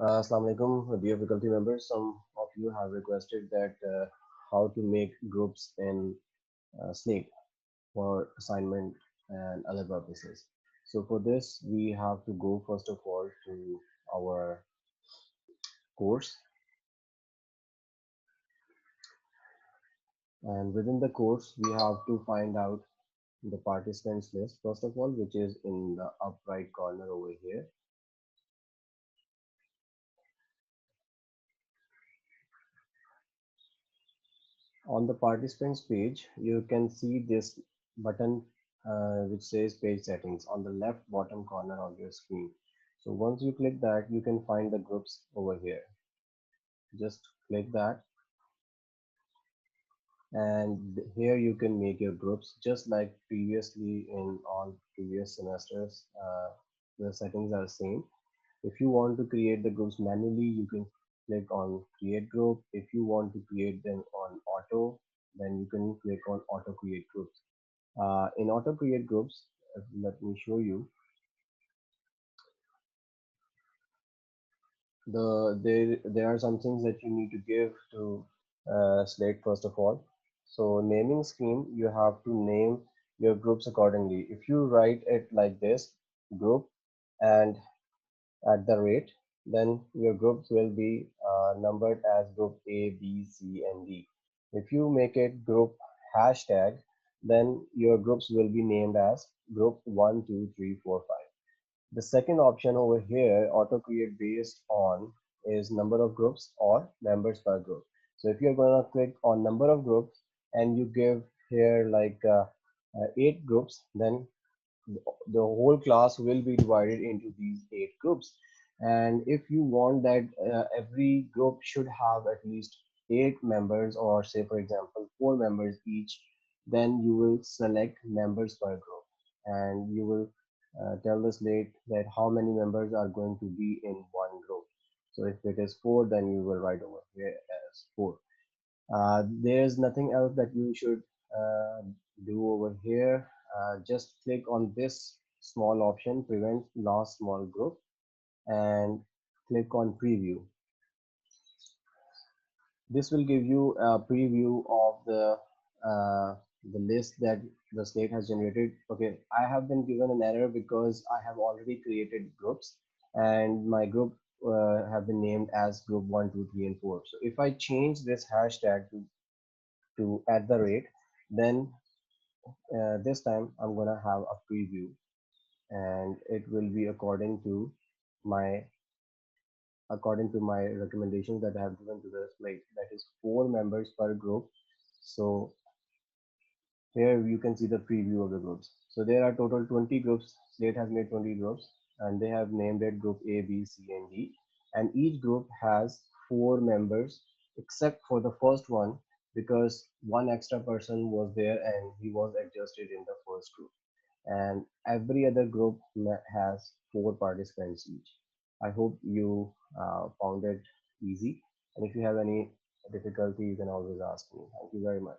Assalamu alaikum, dear faculty members. Some of you have requested that how to make groups in Snake for assignment and other purposes. So for this, we have to go first of all to our course, and within the course, we have to find out the participants list first of all, which is in the up right corner over here. On the participants page, you can see this button which says page settings on the left bottom corner of your screen. So once you click that, you can find the groups over here. Just click that, and here you can make your groups just like previously in all previous semesters. The settings are same. If you want to create the groups manually, you can click on create group. If you want to create them on auto, then you can click on auto create groups. In auto create groups, let me show you there are some things that you need to give to Slate first of all. So naming scheme, you have to name your groups accordingly. If you write it like this, group and at the rate, then your groups will be numbered as group A, B, C, and D. If you make it group hashtag, then your groups will be named as group 1, 2, 3, 4, 5. The second option over here, auto create based on, is number of groups or members per group. So if you're going to click on number of groups and you give here like 8 groups, then the whole class will be divided into these 8 groups. And if you want that every group should have at least 8 members, or say for example 4 members each, then you will select members per group, and you will tell the slate that how many members are going to be in one group. So if it is 4, then you will write over here as 4. There's nothing else that you should uh, do over here. Just click on this small option, prevent last small group, and click on preview. This will give you a preview of the list that the slate has generated. Okay, I have been given an error because I have already created groups, and my group have been named as group 1, 2, 3, and 4. So if I change this hashtag to at the rate, then this time I'm gonna have a preview, and it will be my according to my recommendations that I have given to the slate. That is 4 members per group. So here you can see the preview of the groups. So there are total 20 groups. Slate has made 20 groups, and they have named it group A, B, C, and D. And each group has 4 members, except for the first one, because one extra person was there and he was adjusted in the first group. And every other group has 4 participants each. I hope you found it easy. And if you have any difficulty, you can always ask me. Thank you very much.